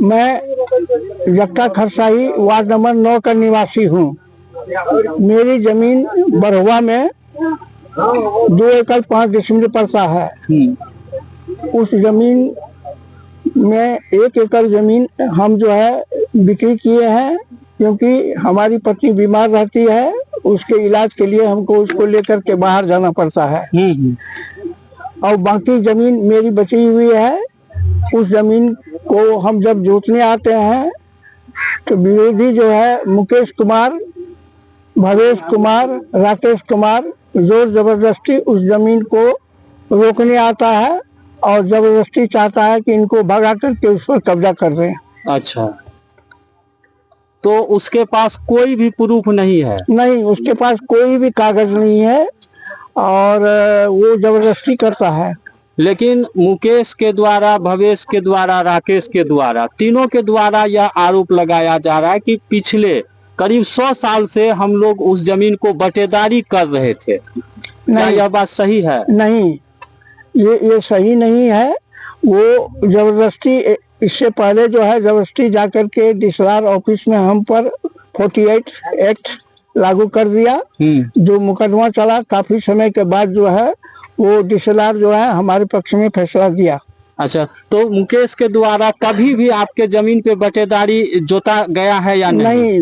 मैं जक्का खरसाही ward number 9 का निवासी हूँ। मेरी जमीन बरहुआ में 2 एकड़ 5 डिसमिल पड़ता है। उस जमीन में 1 एकड़ जमीन हम जो है बिक्री किए हैं, क्योंकि हमारी पत्नी बीमार रहती है। उसके इलाज के लिए हमको उसको लेकर के बाहर जाना पड़ता है। और बाकी जमीन मेरी बची हुई है। उस जमीन को हम जब जोतने आते हैं तो विरोधी जो है मुकेश कुमार, भवेश कुमार, राकेश कुमार जोर जबरदस्ती उस जमीन को रोकने आता है और जबरदस्ती चाहता है कि इनको भगा करके उस पर कब्जा कर दें। अच्छा, तो उसके पास कोई भी प्रूफ नहीं है? नहीं, उसके पास कोई भी कागज नहीं है और वो जबरदस्ती करता है। लेकिन मुकेश के द्वारा, भवेश के द्वारा, राकेश के द्वारा, तीनों के द्वारा यह आरोप लगाया जा रहा है कि पिछले करीब 100 साल से हम लोग उस जमीन को बटेदारी कर रहे थे। क्या यह बात सही है? नहीं, ये सही नहीं है। वो जबरदस्ती, इससे पहले जो है जबरदस्ती जाकर के डीएसआर ऑफिस में हम पर 48 एक्ट लागू कर दिया। जो मुकदमा चला, काफी समय के बाद जो है वो डीएसआर जो है हमारे पक्ष में फैसला दिया। अच्छा, तो मुकेश के द्वारा कभी भी आपके जमीन पे बटेदारी जोता गया है या नहीं? नहीं,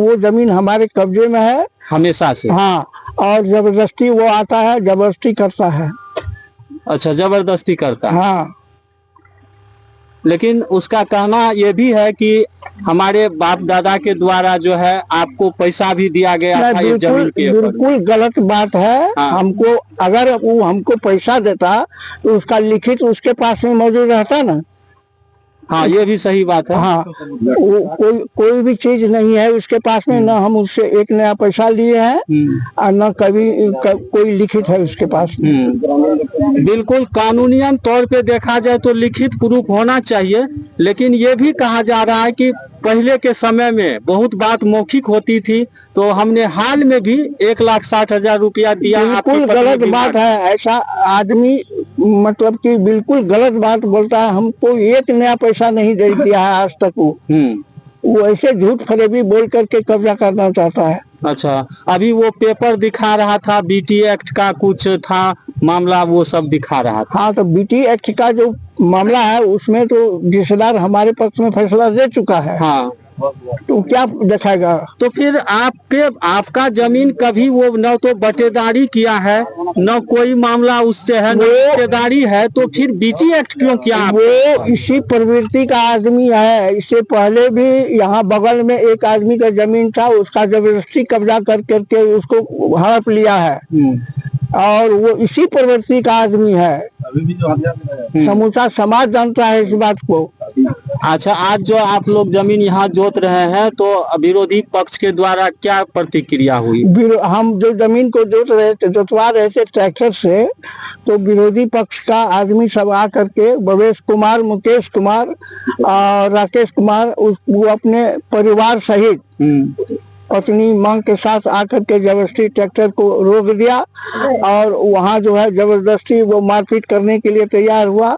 वो जमीन हमारे कब्जे में है हमेशा से। हाँ, और जबरदस्ती वो आता है, जबरदस्ती करता है। अच्छा, जबरदस्ती करता है। हाँ, लेकिन उसका कहना यह भी है कि हमारे बाप दादा के द्वारा जो है आपको पैसा भी दिया गया था इस जमीन के ऊपर। बिल्कुल गलत बात है। हाँ। हमको, अगर वो हमको पैसा देता तो उसका लिखित उसके पास में मौजूद रहता ना। हाँ, ये भी सही बात है। हाँ, वो कोई भी चीज नहीं है उसके पास में, ना हम उससे एक नया पैसा लिए हैं और न कभी कोई लिखित है उसके पास में। बिल्कुल कानूनियन तौर पे देखा जाए तो लिखित प्रूफ होना चाहिए, लेकिन ये भी कहा जा रहा है कि पहले के समय में बहुत बात मौखिक होती थी, तो हमने हाल में भी 1,60,000 रुपया दिया। बिल्कुल गलत बात है। ऐसा आदमी मतलब कि बिल्कुल गलत बात बोलता है। हमको एक नया पैसा नहीं दे दिया है आज तक। वो ऐसे झूठ फरेबी बोल करके कब्जा करना चाहता है। अच्छा, अभी वो पेपर दिखा रहा था, बीटी एक्ट का कुछ था मामला, वो सब दिखा रहा था। हाँ, तो बीटी एक्ट का जो मामला है उसमें तो डीएसआर हमारे पक्ष में फैसला दे चुका है। हाँ, तो क्या दिखाएगा? तो फिर आपका जमीन कभी वो न तो बटेदारी किया है, न कोई मामला उससे है, न बटेदारी है, तो फिर बीटी एक्ट क्यों किया? वो इसी प्रवृत्ति का आदमी है। इससे पहले भी यहाँ बगल में एक आदमी का जमीन था, उसका जबरदस्ती कब्जा करके उसको हड़प लिया है और वो इसी प्रवृत्ति का आदमी है। समूचा समाज जानता है इस बात को। अच्छा, आज जो आप लोग जमीन यहाँ जोत रहे हैं, तो विरोधी पक्ष के द्वारा क्या प्रतिक्रिया हुई? हम जो जमीन को जोतवा रहे थे ट्रैक्टर से, तो विरोधी पक्ष का आदमी सब आ करके भवेश कुमार, मुकेश कुमार और राकेश कुमार, वो अपने परिवार सहित पत्नी मांग के साथ आकर के जबरदस्ती ट्रैक्टर को रोक दिया और वहाँ जो है जबरदस्ती वो मारपीट करने के लिए तैयार हुआ।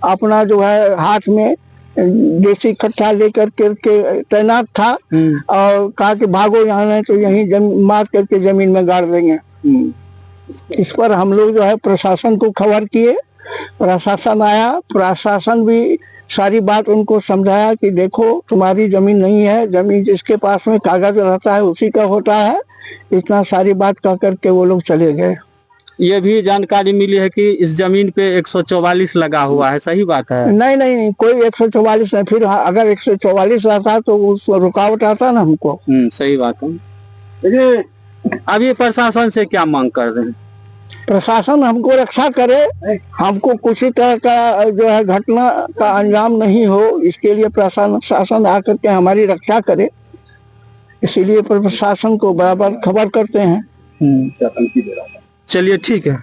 अपना जो है हाथ में देसी कट्टा लेकर के तैनात था और कहा कि भागो यहाँ नहीं तो यहीं मार करके जमीन में गाड़ देंगे। इस पर हम लोग जो है प्रशासन को खबर किए। प्रशासन आया, प्रशासन भी सारी बात उनको समझाया कि देखो तुम्हारी जमीन नहीं है, जमीन जिसके पास में कागज रहता है उसी का होता है। इतना सारी बात कह करके वो लोग चले गए। ये भी जानकारी मिली है कि इस जमीन पे 144 लगा हुआ है, सही बात है? नहीं, कोई 144 नहीं। फिर अगर 144 रहता तो उस रुकावट आता ना हमको। सही बात है। अभी प्रशासन से क्या मांग कर रहे हैं? प्रशासन हमको रक्षा करे, हमको कुछ तरह का जो है घटना का अंजाम नहीं हो, इसके लिए प्रशासन आकर के हमारी रक्षा करे। इसीलिए प्रशासन को बराबर खबर करते हैं। चलिए, ठीक है।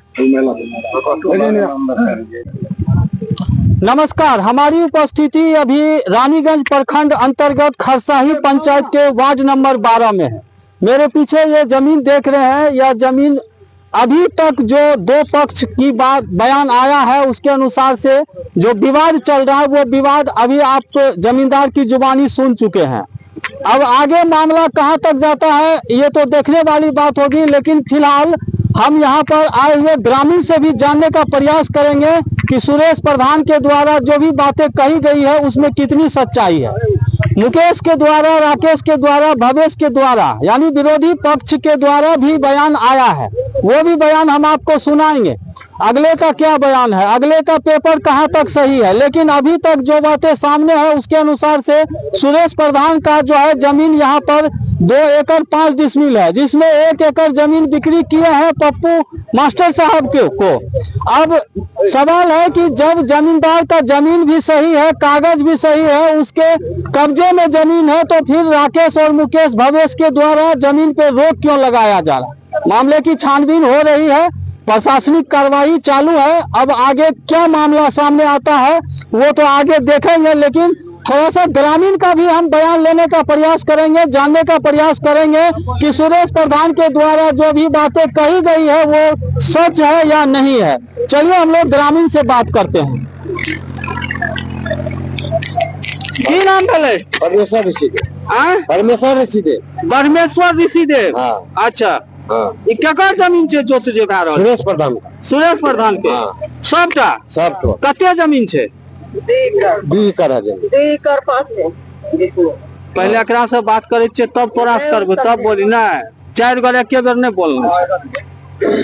नमस्कार, हमारी उपस्थिति अभी रानीगंज प्रखंड अंतर्गत खरसाही पंचायत के वार्ड नंबर 12 में है। मेरे पीछे ये जमीन देख रहे हैं, यह जमीन अभी तक जो दो पक्ष की बात बयान आया है उसके अनुसार से जो विवाद चल रहा है वो विवाद अभी आप तो जमींदार की जुबानी सुन चुके हैं। अब आगे मामला कहां तक जाता है ये तो देखने वाली बात होगी, लेकिन फिलहाल हम यहां पर आए हुए ग्रामीण से भी जानने का प्रयास करेंगे कि सुरेश प्रधान के द्वारा जो भी बातें कही गई है उसमें कितनी सच्चाई है। मुकेश के द्वारा, राकेश के द्वारा, भवेश के द्वारा यानी विरोधी पक्ष के द्वारा भी बयान आया है, वो भी बयान हम आपको सुनाएंगे। अगले का क्या बयान है, अगले का पेपर कहां तक सही है, लेकिन अभी तक जो बातें सामने है उसके अनुसार से सुरेश प्रधान का जो है जमीन यहाँ पर 2 एकड़ 5 डिसमिल है, जिसमें 1 एकड़ जमीन बिक्री किए हैं पप्पू मास्टर साहब को। अब सवाल है कि जब जमींदार का जमीन भी सही है, कागज भी सही है, उसके कब्जे में जमीन है, तो फिर राकेश और मुकेश भवेश के द्वारा जमीन पे रोक क्यों लगाया जा रहा है। मामले की छानबीन हो रही है, प्रशासनिक कार्रवाई चालू है। अब आगे क्या मामला सामने आता है वो तो आगे देखेंगे, लेकिन थोड़ा सा ग्रामीण का भी हम बयान लेने का प्रयास करेंगे, जानने का प्रयास करेंगे कि सुरेश प्रधान के द्वारा जो भी बातें कही गई है वो सच है या नहीं है। चलिए हम लोग ग्रामीण से बात करते हैं। की नाम भले? परमेश्वर ऋषिदेव। परमेश्वर ऋषिदेव। परमेश्वर ऋषिदेव। हाँ। अच्छा, ई केकर जमीन छे जो तुझे भए रहल? सुरेश प्रधान। सुरेश प्रधान के। हाँ। सबटा? सबटा। कते जमीन छे? 2 एकड़ है जमीन। 2 एकड़ 5 है। पहले एकरा से बात करे छे तब तोरा से करबो, तब बोली ना 4 गोरे एके बेर नहीं बोलना छे।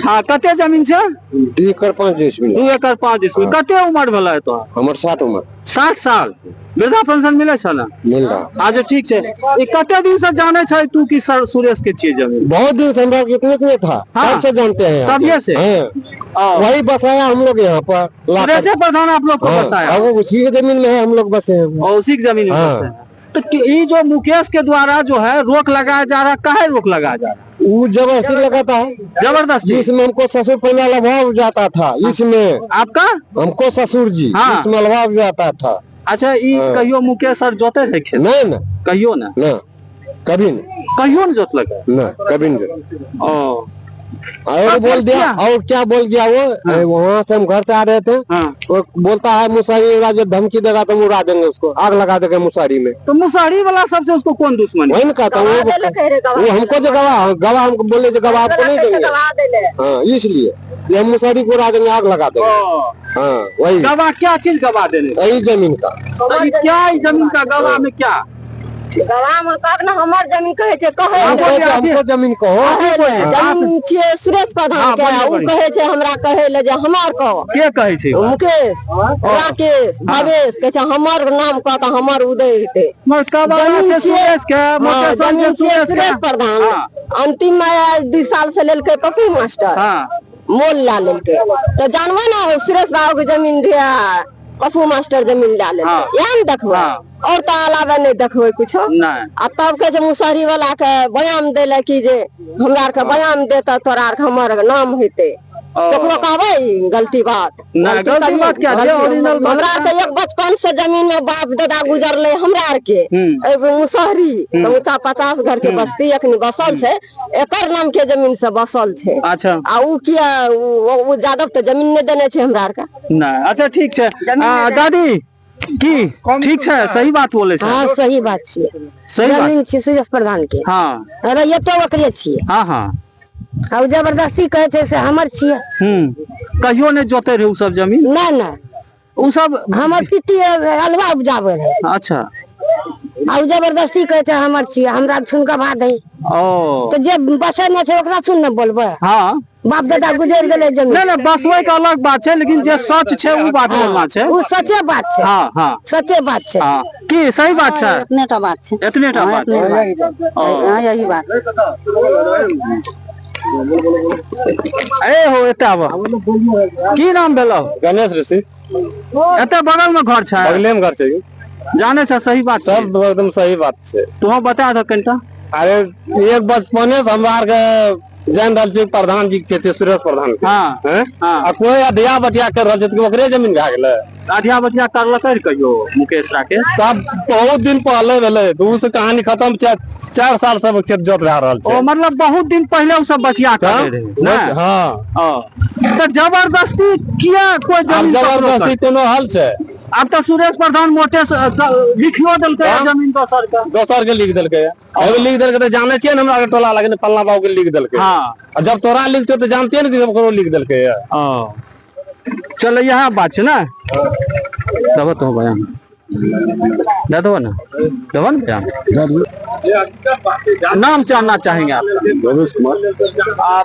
हाँ, कते जमीन छे? 2 एकड़ 5 डिसमिल। 2 एकड़ 5 डिसमिल। कते उम्र भेलै तो? हमर 60 उम्र। 60 साल। वृद्धा पेंशन मिले छे ना? मिल रहा। अच्छा ठीक छे। ई कते दिन से जाने छे तू कि सुरेश के छिए जमीन? बहुत दिन से हमरा कितने था, हाँ। तब से जानते हैं। तब से? हाँ। वही बसाया हम लोग यहाँ पर। सुरेश प्रधान आप लोग को बसाया? हाँ, वो उसी की जमीन में है, हम लोग बसे हैं। और उसी की जमीन में हाँ। बसे हैं। तो ये जो मुकेश के द्वारा जो है रोक लगाया जा रहा, काहे रोक लगाया जा रहा? वो जबरदस्ती लगाता है। जबरदस्ती? इसमें हमको ससुर पहले लभाव जाता था, इसमें आपका? हमको ससुर जी हाँ। इसमें लभाव जाता था। अच्छा, ई कहियो मुकेश सर जोते है खेत? नहीं ना, कहियो ना? ना कभी नहीं, कहियो न जोत लगे? ना कभी नहीं। ओ, और बोल दिया, और क्या बोल दिया वो, वहाँ से हम घर से आ रहे थे, हाँ। वो बोलता है मुसारी वाला जो धमकी देगा तो हम उड़ा देंगे उसको, आग लगा देंगे मुसारी में। तो मुसारी वाला सबसे उसको कौन दुश्मनी? वही ना कहता हूँ, वो हमको जो गवाह हमको बोले जो गवाह आपको नहीं देंगे। हाँ, इसलिए ये हम मुसारी को उड़ा देंगे, आग लगा देंगे। हाँ, वही गवाह क्या चीज गवाह देने? यही जमीन का। तो ये क्या है जमीन का गवाह में क्या? गवाह में कहक ना हमर जमीन कहे छे, कहे हमको जमीन कहो। जमीन छिए सुरेश प्रधान के, उ कहे छे हमरा कहे ले जे हमार कहो। के कहे छे? मुकेश, राकेश, भवेश कहे छे हमर नाम कह के हमर उदय हेते। जमीन सुरेश के, जमीन छिए सुरेश प्रधान। अंतिम में 2 साल से लेलके पप्पू मास्टर, मोल ला लेलके। तो जानबो ना सुरेश बाबू के जमीन दिया, पप्पू मास्टर जमीन ला ले, यहाँ देखबो और तो अलावा नहीं देखबो कुछ। आ तब के मुसहरी वाला के बयान देले कि जे हमरा के बयान देता तोरा हमर नाम हेते, तो कहबे गलती बात? गलती बात क्या है? ओरिजिनल हमरा के एक बचपन से जमीन में बाप दादा गुजरले हमरा के मुसहरी ऊंचा 50 घर के बस्ती अखनी बसल छे, एकर नाम के जमीन से बसल छे। अच्छा, आ उ किया वो यादव तो जमीन नहीं देने छे हमरा के ना? अच्छा ठीक छे। दादी की ठीक छे, सही बात बोले छे। हाँ, सही बात छे, सही जमीन छे सुरेश प्रधान के। हाँ, अरे ये तो ओकरे छे। हाँ हाँ, अब जबरदस्ती कहे छे से हमर छिए। कहियो ने जोते रहे उ सब जमीन? ना ना, उ सब हमर पिटी अलवा उपजावे रहे। अच्छा, अब जबरदस्ती कहे छे हमर छिए, हमरा सुन के बात है। ओ, तो जे बसे न छे ओकरा सुन न बोलबे। हाँ, बाप दादा गुजर गेले जमीन। नहीं नहीं, बसवे के अलग बात है, लेकिन जे सच छे उ बात बोलना छे। उ सच्चे बात छे। हाँ हाँ, सच्चे बात छे। हाँ, की सही बात छे? इतने टा बात छे, इतने टा बात छे। हां, यही बात। ए हो एते आबो। की नाम भेलो? गणेश ऋषि। एते बगल में घर छे? बगले में घर छे। जाने छे सही बात छे? सब एकदम सही बात छे। तू बता दो कनिटा। अरे एक बचपने से हमरा के जैन सिंह प्रधान जी के छे, सुरेश प्रधान के। हाँ हैं? हाँ। आ कोई अधिया बटिया कर रहल छै त ओकरे जमीन भए गेलै। आधिया बधिया करलकै कहियो मुकेश राकेश? सब बहुत दिन पहले भेलै, तो उस कहानी खत्म। 4 साल से खेत जोत रह रहल छै। ओ मतलब बहुत दिन पहले उ सब बटिया करे रहे ना? हाँ, तो जबरदस्ती किया कोई अब जमीन जबरदस्ती कोनो हल छै। अब तो सुरेश प्रधान मोटे से लिखियो देलकै है जमीन दोसर के। दोसर के लिख देलकै। एगो लिख देलकै त जाने छियै न हमरा के टोला लगे फलना बाबू के लिख देलकै। हाँ। और जब तोरा लिखते तो जानते न कि ओकरो लिख देलकै है। चल यहाँ बात है ना, दबो तो बयान दे दो ना, दबो ना बयान। नाम जानना चाहेंगे आप? भवेश कुमार।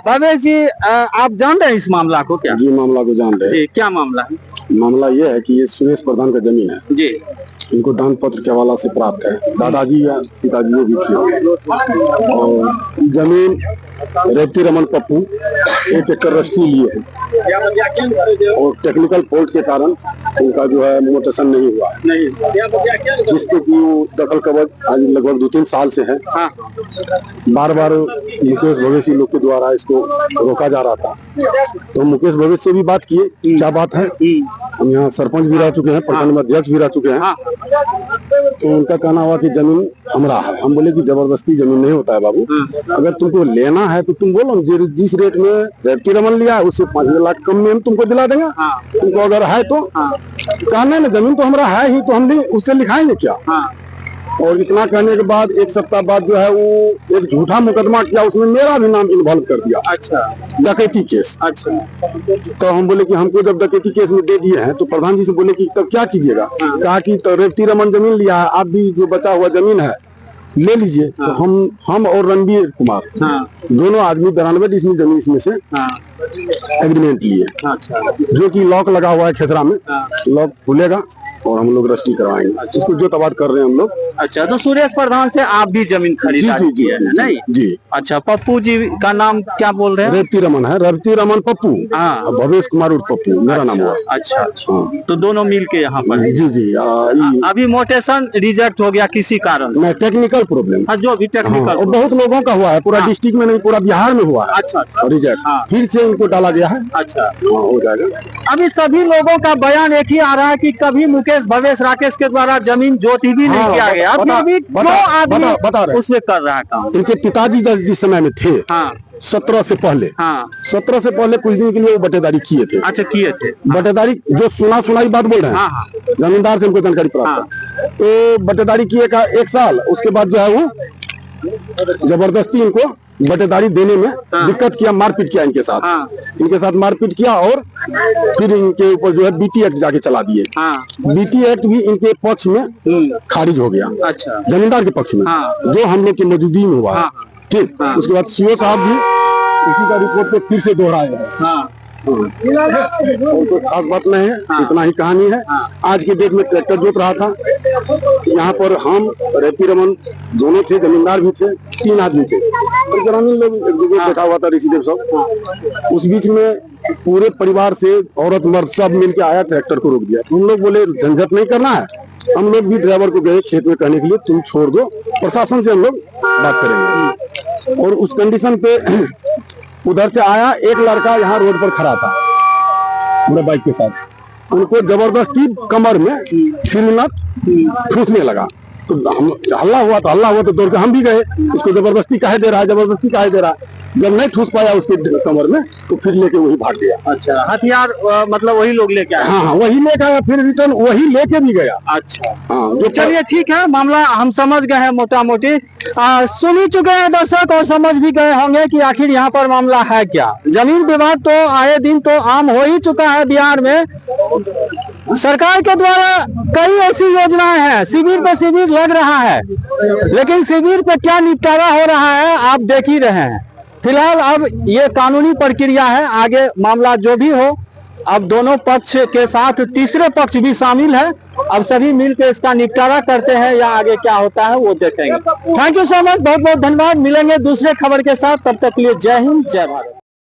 भवेश जी, आप जान रहे हैं इस मामला को क्या? जी मामला को जान रहे हैं। जी, क्या मामला है? मामला ये है कि ये सुरेश प्रधान का जमीन है जी, इनको दान पत्र के हवाला से प्राप्त है। दादाजी या पिताजी ने भी किया। और जमीन रेवती रमन पप्पू 1 एकड़ रस्सी लिए है और टेक्निकल फॉल्ट के कारण उनका जो है मोटेशन नहीं हुआ है, जिससे कि वो दखल कब्ज आज लगभग 2-3 साल से है। बार बार मुकेश भवेश लोग के द्वारा इसको रोका जा रहा था। तो मुकेश भवेश से भी बात किए, क्या बात है। हम यहाँ सरपंच भी रह चुके हैं, प्रखंड अध्यक्ष भी रह चुके हैं। तो उनका कहना हुआ कि जमीन हमरा है। हम बोले कि जबरदस्ती जमीन नहीं होता है बाबू, अगर तुमको लेना है तो तुम बोलो, जिस रेट में रेवती रमन लिया है उससे 5 लाख कम में हम तुमको दिला देंगे। तुमको अगर है तो कहने में जमीन तो हमरा है ही, तो हम उससे लिखाएंगे क्या। और इतना कहने के बाद 1 सप्ताह बाद जो है वो एक झूठा मुकदमा किया, उसमें मेरा भी नाम इन्वॉल्व कर दिया। अच्छा, डकैती केस। अच्छा। तो हम बोले कि हमको जब डकैती केस में दे दिए हैं तो प्रधान जी से बोले कि तब क्या कीजिएगा। कहा कि तो रेवती रमन जमीन लिया है, आप भी जो बचा हुआ जमीन है ले लीजिए। तो हम और रणबीर कुमार दोनों आदमी 92 डिसमिल जमीन इसमें से एग्रीमेंट लिए। अच्छा। जो कि लॉक लगा हुआ है खेसरा में, लॉक खुलेगा और हम लोग रजिस्ट्री करवाएंगे। इसको जो तबाद कर रहे हैं हम लोग। अच्छा, तो सुरेश प्रधान से आप भी जमीन खरीदारी की है नहीं? जी। अच्छा, पप्पू जी का नाम क्या बोल रहे हैं? रेवती रमन है, रेवती रमन पप्पू। हाँ। भवेश कुमार उर्फ पप्पू मेरा नाम हुआ। अच्छा, तो दोनों मिल के यहाँ पर? जी। अभी मोटेशन रिजेक्ट हो गया किसी कारण से? Technical problem. हाँ, जो भी टेक्निकल। और बहुत लोगों का हुआ है, पूरा डिस्ट्रिक्ट में नहीं, पूरा बिहार में हुआ है। अच्छा, रिजेक्ट। फिर से उनको डाला गया है। अच्छा, हो जाएगा। अभी सभी लोगों का बयान एक ही आ रहा है कि कभी मुकेश भवेश राकेश के द्वारा जमीन जोती भी नहीं किया गया। अभी क्यों आदमी उसमें कर रहा है काम? इनके पिताजी जिस समय में थे, 17 से पहले, 17 से पहले कुछ दिन के लिए वो बटेदारी किए थे। अच्छा, किए थे बटेदारी। जो सुनाई बात बोल रहे हैं, जमींदार से हमको जानकारी प्राप्त है। तो बटेदारी किए का 1 साल, उसके बाद जो है वो जबरदस्ती इनको बटेदारी देने में दिक्कत किया, मारपीट किया इनके साथ मारपीट किया। और फिर इनके ऊपर जो है BT एक्ट जाके चला दिए। BT एक्ट भी इनके पक्ष में खारिज हो गया। अच्छा, जमींदार के पक्ष में, जो हम लोग की मौजूदगी में हुआ है। ठीक। उसके बाद CO साहब भी उसी का रिपोर्ट पे फिर से दोहराया। तो खास बात नहीं है, इतना ही कहानी है। आज के डेट में ट्रैक्टर जोत रहा था यहाँ पर। हम रेवती रमन दोनों थे, जमींदार भी थे, 3 आदमी थे और ग्रामीण लोग एक जगह बैठा हुआ था, ऋषिदेव साहब। उस बीच में पूरे परिवार से औरत मर्द सब मिलके आया, ट्रैक्टर को रोक दिया। हम लोग बोले झंझट नहीं करना है। हम लोग भी ड्राइवर को गए खेत में कहने के लिए, तुम छोड़ दो, प्रशासन से हम लोग बात करेंगे। और उस कंडीशन पे उधर से आया एक लड़का, यहाँ रोड पर खड़ा था मेरे बाइक के साथ। उनको जबरदस्ती कमर में श्रीनाथ ठूसने लगा। तो हम हल्ला हुआ तो दौड़ के हम भी गए। इसको जबरदस्ती काहे दे रहा है। जब नहीं ठूस पाया उसके कमर में, तो फिर लेके वही भाग गया। अच्छा, हथियार मतलब वही लोग लेके आए? हाँ, वही लेके आया, फिर रिटर्न वही लेके भी गया। अच्छा, हाँ। चलिए ठीक है, मामला हम समझ गए हैं मोटा मोटी। सुन ही चुके हैं दर्शक और समझ भी गए होंगे कि आखिर यहाँ पर मामला है क्या। जमीन विवाद तो आए दिन तो आम हो ही चुका है बिहार में। सरकार के द्वारा कई ऐसी योजनाएं हैं, शिविर पे शिविर लग रहा है, लेकिन शिविर पे क्या निपटारा हो रहा है आप देख ही रहे हैं। फिलहाल अब ये कानूनी प्रक्रिया है, आगे मामला जो भी हो, अब दोनों पक्ष के साथ तीसरे पक्ष भी शामिल है। अब सभी मिलकर इसका निपटारा करते हैं या आगे क्या होता है वो देखेंगे। थैंक यू सो मच, बहुत बहुत धन्यवाद। मिलेंगे दूसरे खबर के साथ, तब तक के लिए जय हिंद, जय भारत।